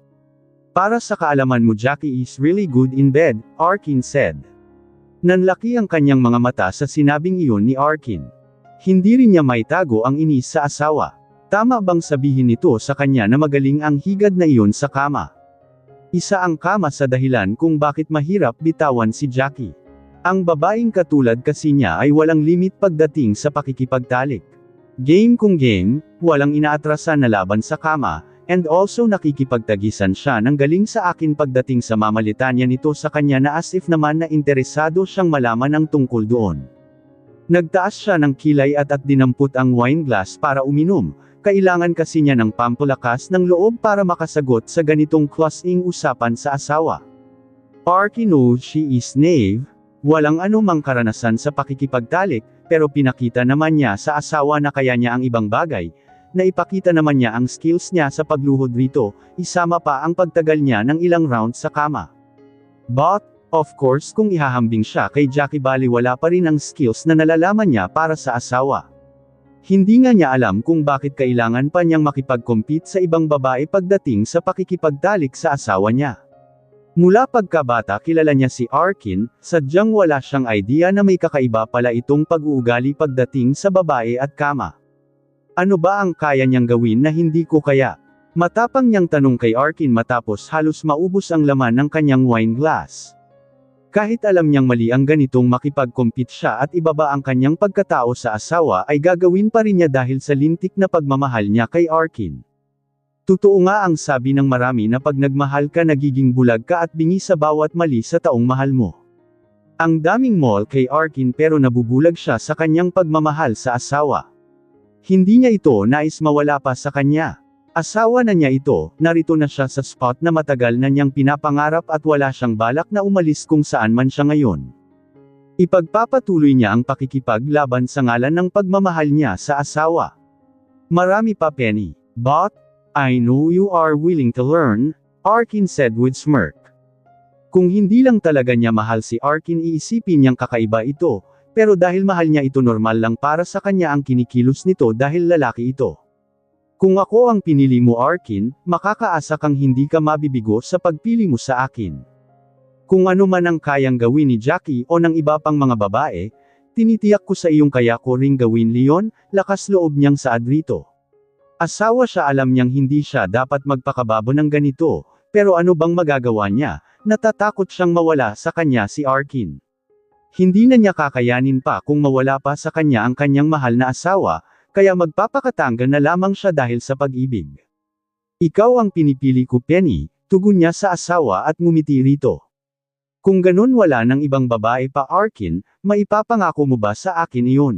Para sa kaalaman mo Jackie is really good in bed, Arkin said. Nanlaki ang kanyang mga mata sa sinabing iyon ni Arkin. Hindi rin niya maitago ang inis sa asawa. Tama bang sabihin nito sa kanya na magaling ang higad na iyon sa kama? Isa ang kama sa dahilan kung bakit mahirap bitawan si Jackie. Ang babaeng katulad kasi niya ay walang limit pagdating sa pakikipagtalik. Game kung game, walang inaatrasan na laban sa kama, and also nakikipagtagisan siya ng galing sa akin pagdating sa mamalitanya nito sa kanya na as if naman na interesado siyang malaman ang tungkol doon. Nagtaas siya ng kilay at dinampot ang wine glass para uminom. Kailangan kasi niya ng pampalakas ng loob para makasagot sa ganitong klaseng usapan sa asawa. Arkin knows she is naive, walang anumang karanasan sa pakikipagtalik, pero pinakita naman niya sa asawa na kaya niya ang ibang bagay, naipakita naman niya ang skills niya sa pagluhod rito, isama pa ang pagtagal niya ng ilang rounds sa kama. But, of course kung ihahambing siya kay Jackie baliwala pa rin ang skills na nalalaman niya para sa asawa. Hindi nga niya alam kung bakit kailangan pa niyang makipag-compete sa ibang babae pagdating sa pakikipagtalik sa asawa niya. Mula pagkabata kilala niya si Arkin, sadyang wala siyang idea na may kakaiba pala itong pag-uugali pagdating sa babae at kama. Ano ba ang kaya niyang gawin na hindi ko kaya? Matapang niyang tanong kay Arkin matapos halos maubos ang laman ng kanyang wine glass. Kahit alam niyang mali ang ganitong makipag-compete siya at ibaba ang kanyang pagkatao sa asawa ay gagawin pa rin niya dahil sa lintik na pagmamahal niya kay Arkin. Totoo nga ang sabi ng marami na pag nagmahal ka nagiging bulag ka at bingi sa bawat mali sa taong mahal mo. Ang daming mall kay Arkin pero nabubulag siya sa kanyang pagmamahal sa asawa. Hindi niya ito nais mawala pa sa kanya. Asawa na niya ito, narito na siya sa spot na matagal na niyang pinapangarap at wala siyang balak na umalis kung saan man siya ngayon. Ipagpapatuloy niya ang pakikipaglaban sa ngalan ng pagmamahal niya sa asawa. Marami pa Penny. But, I know you are willing to learn, Arkin said with smirk. Kung hindi lang talaga niya mahal si Arkin iisipin niyang kakaiba ito, pero dahil mahal niya ito normal lang para sa kanya ang kinikilos nito dahil lalaki ito. Kung ako ang pinili mo Arkin, makakaasa kang hindi ka mabibigo sa pagpili mo sa akin. Kung ano man ang kayang gawin ni Jackie o ng iba pang mga babae, tinitiyak ko sa iyong kaya ko ring gawin Leon, lakas loob niyang saad rito. Asawa siya alam niyang hindi siya dapat magpakababo ng ganito, pero ano bang magagawa niya, natatakot siyang mawala sa kanya si Arkin. Hindi na niya kakayanin pa kung mawala pa sa kanya ang kanyang mahal na asawa, kaya magpapakatanga na lamang siya dahil sa pag-ibig. Ikaw ang pinipili ko Penny, tugon niya sa asawa at ngumiti rito. Kung ganun wala ng ibang babae pa Arkin, maipapangako mo ba sa akin iyon?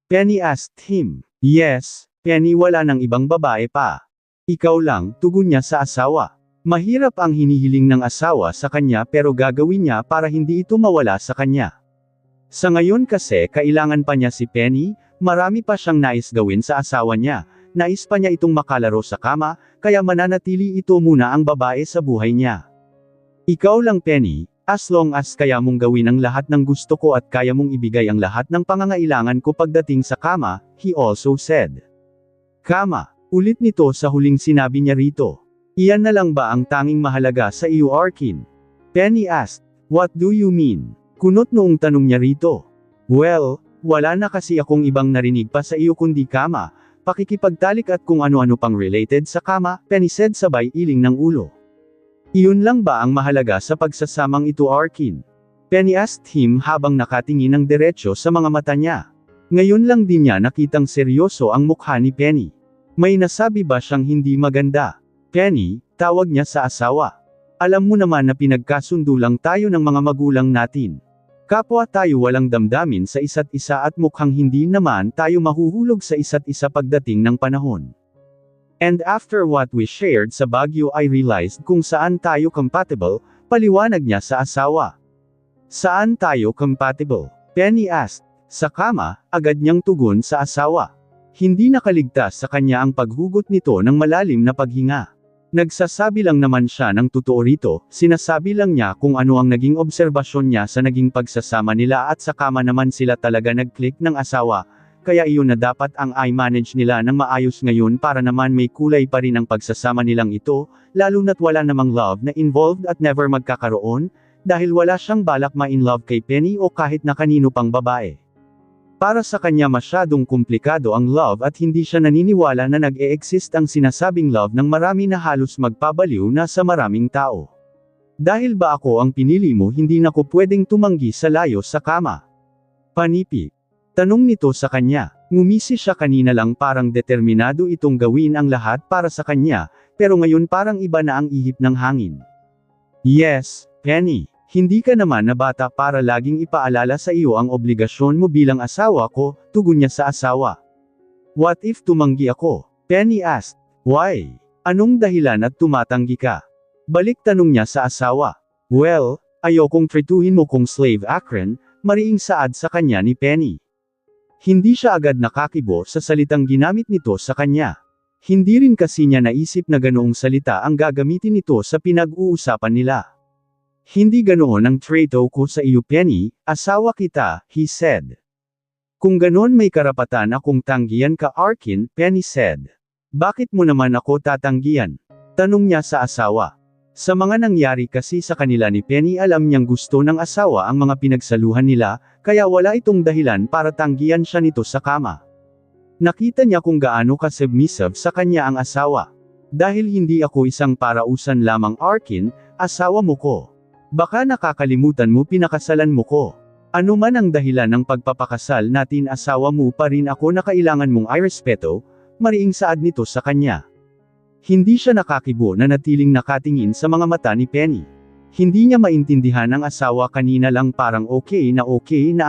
Penny asked him. Yes, Penny wala ng ibang babae pa. Ikaw lang, tugon niya sa asawa. Mahirap ang hinihiling ng asawa sa kanya pero gagawin niya para hindi ito mawala sa kanya. Sa ngayon kasi kailangan pa niya si Penny, marami pa siyang nais gawin sa asawa niya, nais pa niya itong makalaro sa kama, kaya mananatili ito muna ang babae sa buhay niya. Ikaw lang Penny, as long as kaya mong gawin ang lahat ng gusto ko at kaya mong ibigay ang lahat ng pangangailangan ko pagdating sa kama, he also said. Kama, ulit nito sa huling sinabi niya rito. Iyan na lang ba ang tanging mahalaga sa iyo Arkin? Penny asked, what do you mean? Kunot noong tanong niya rito. Well, wala na kasi akong ibang narinig pa sa iyo kundi kama, pakikipagtalik at kung ano-ano pang related sa kama, Penny said sabay iling ng ulo. Iyon lang ba ang mahalaga sa pagsasamang ito Arkin? Penny asked him habang nakatingin ng diretsyo sa mga mata niya. Ngayon lang din niya nakitang seryoso ang mukha ni Penny. May nasabi ba siyang hindi maganda? Penny, tawag niya sa asawa. Alam mo naman na pinagkasundo lang tayo ng mga magulang natin. Kapwa tayo walang damdamin sa isa't isa at mukhang hindi naman tayo mahuhulog sa isa't isa pagdating ng panahon. And after what we shared sa Baguio I realized kung saan tayo compatible, paliwanag niya sa asawa. Saan tayo compatible? Penny asked. Sa kama, agad niyang tugon sa asawa. Hindi nakaligtas sa kanya ang paghugot nito ng malalim na paghinga. Nagsasabi lang naman siya ng totoo rito, sinasabi lang niya kung ano ang naging obserbasyon niya sa naging pagsasama nila at sa kama naman sila talaga nag-click ng asawa, kaya iyon na dapat ang i-manage nila ng maayos ngayon para naman may kulay pa rin ang pagsasama nilang ito, lalo na't wala namang love na involved at never magkakaroon, dahil wala siyang balak ma-in-love kay Penny o kahit na kanino pang babae. Para sa kanya masyadong komplikado ang love at hindi siya naniniwala na nag-e-exist ang sinasabing love ng marami na halos magpabaliw na sa maraming tao. Dahil ba ako ang pinili mo hindi na ko pwedeng tumanggi sa layo sa kama? Panipi. Tanong nito sa kanya. Ngumisi siya kanina lang parang determinado itong gawin ang lahat para sa kanya, pero ngayon parang iba na ang ihip ng hangin. Yes, Penny. Hindi ka naman na bata para laging ipaalala sa iyo ang obligasyon mo bilang asawa ko, tugon niya sa asawa. What if tumanggi ako? Penny asked. Why? Anong dahilan at tumatanggi ka? Balik tanong niya sa asawa. Well, ayokong trituhin mo kong slave Akron, mariing saad sa kanya ni Penny. Hindi siya agad nakakibo sa salitang ginamit nito sa kanya. Hindi rin kasi niya naisip na ganoong salita ang gagamitin nito sa pinag-uusapan nila. Hindi ganoon ang trato ko sa iyo Penny, asawa kita, he said. Kung ganoon may karapatan akong tanggihan ka Arkin, Penny said. Bakit mo naman ako tatanggihan? Tanong niya sa asawa. Sa mga nangyari kasi sa kanila ni Penny alam niyang gusto ng asawa ang mga pinagsaluhan nila, kaya wala itong dahilan para tanggihan siya nito sa kama. Nakita niya kung gaano ka-submissive sa kanya ang asawa. Dahil hindi ako isang parausan lamang Arkin, asawa mo ko. Baka nakakalimutan mo pinakasalan mo ko. Ano man ang dahilan ng pagpapakasal natin asawa mo pa rin ako na kailangan mong irespeto, mariing saad nito sa kanya. Hindi siya nakakibo na natiling nakatingin sa mga mata ni Penny. Hindi niya maintindihan ang asawa kanina lang parang okay na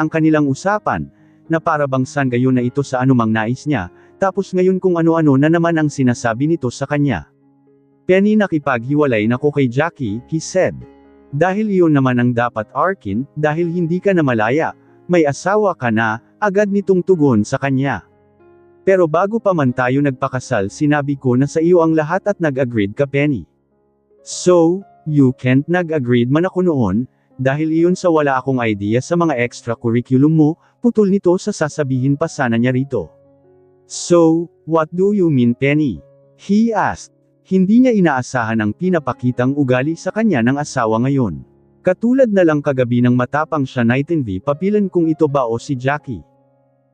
ang kanilang usapan, na para bang sangayon na ito sa anumang nais niya, tapos ngayon kung ano-ano na naman ang sinasabi nito sa kanya. Penny nakipaghiwalay na ko kay Jackie, he said. Dahil iyon naman ang dapat Arkin, dahil hindi ka na malaya, may asawa ka na, agad nitong tugon sa kanya. Pero bago pa man tayo nagpakasal sinabi ko na sa iyo ang lahat at nag-agreed ka Penny. So, you can't nag-agreed man ako noon, dahil iyon sa wala akong idea sa mga extracurriculum mo, putol nito sa sasabihin pa sana niya rito. So, what do you mean Penny? He asked. Hindi niya inaasahan ang pinapakitang ugali sa kanya ng asawa ngayon. Katulad na lang kagabi ng matapang siya naitinvi papilan kung ito ba o si Jackie.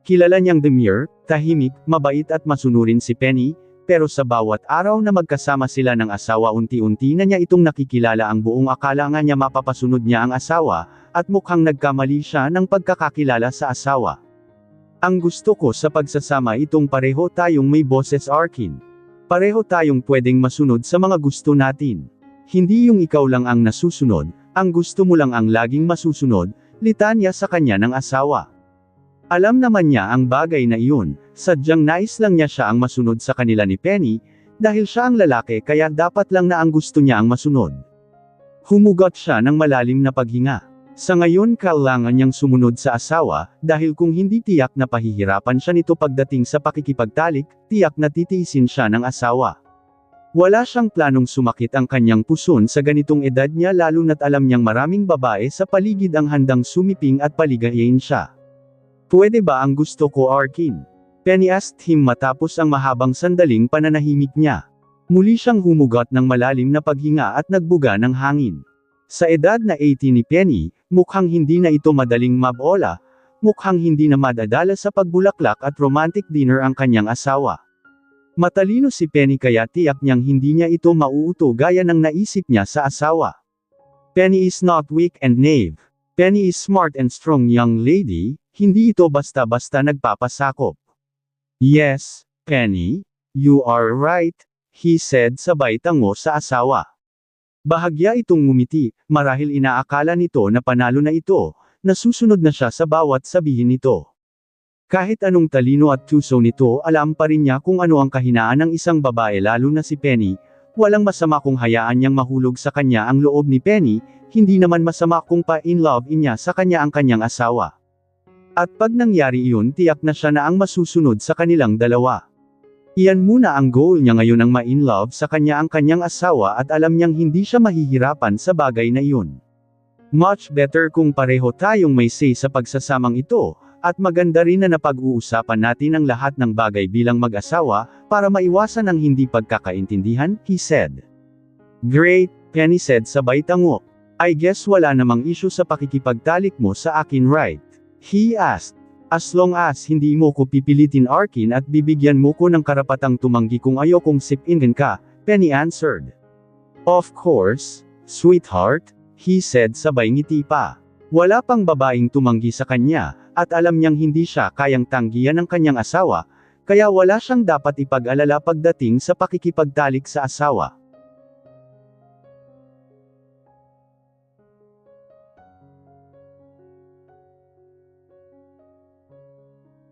Kilala niyang demure, tahimik, mabait at masunurin si Penny, pero sa bawat araw na magkasama sila ng asawa unti-unti na niya itong nakikilala ang buong akala nga niya mapapasunod niya ang asawa, at mukhang nagkamali siya ng pagkakakilala sa asawa. Ang gusto ko sa pagsasama itong pareho tayong may boses Arkin. Pareho tayong pwedeng masunod sa mga gusto natin. Hindi yung ikaw lang ang nasusunod, ang gusto mo lang ang laging masusunod, litanya sa kanya ng asawa. Alam naman niya ang bagay na iyon, sadyang nais lang niya siya ang masunod sa kanila ni Penny, dahil siya ang lalaki kaya dapat lang na ang gusto niya ang masunod. Humugot siya ng malalim na paghinga. Sa ngayon kailangan niyang sumunod sa asawa, dahil kung hindi tiyak na pahihirapan siya nito pagdating sa pakikipagtalik, tiyak na titiisin siya ng asawa. Wala siyang planong sumakit ang kanyang puson sa ganitong edad niya lalo na't alam niyang maraming babae sa paligid ang handang sumiping at paligayain siya. Pwede ba ang gusto ko Arkin? Penny asked him matapos ang mahabang sandaling pananahimik niya. Muli siyang humugot ng malalim na paghinga at nagbuga ng hangin. Sa edad na 80 ni Penny, mukhang hindi na ito madaling mabola, mukhang hindi na madadala sa pagbulaklak at romantic dinner ang kanyang asawa. Matalino si Penny kaya tiyak niyang hindi niya ito mauuto gaya ng naisip niya sa asawa. Penny is not weak and naive. Penny is smart and strong young lady, hindi ito basta-basta nagpapasakop. Yes, Penny, you are right, he said sabay tango sa asawa. Bahagya itong ngumiti, marahil inaakala nito na panalo na ito, nasusunod na siya sa bawat sabihin nito. Kahit anong talino at tuso nito alam pa rin niya kung ano ang kahinaan ng isang babae lalo na si Penny, walang masama kung hayaan niyang mahulog sa kanya ang loob ni Penny, hindi naman masama kung pa-in love niya sa kanya ang kanyang asawa. At pag nangyari iyon tiyak na siya na ang masusunod sa kanilang dalawa. Iyan muna ang goal niya ngayon ang ma-in love sa kanya ang kanyang asawa at alam niyang hindi siya mahihirapan sa bagay na iyon. Much better kung pareho tayong may say sa pagsasamang ito, at maganda rin na napag-uusapan natin ang lahat ng bagay bilang mag-asawa, para maiwasan ang hindi pagkakaintindihan, he said. Great, Penny said sabay tango. I guess wala namang issue sa pakikipagtalik mo sa akin right? He asked. As long as hindi mo ko pipilitin Arkin at bibigyan mo ko ng karapatang tumanggi kung ayokong sipinin ka, Penny answered. Of course, sweetheart, he said sabay ngiti pa. Wala pang babaeng tumanggi sa kanya, at alam niyang hindi siya kayang tanggihan ng kanyang asawa, kaya wala siyang dapat ipag-alala pagdating sa pakikipagtalik sa asawa.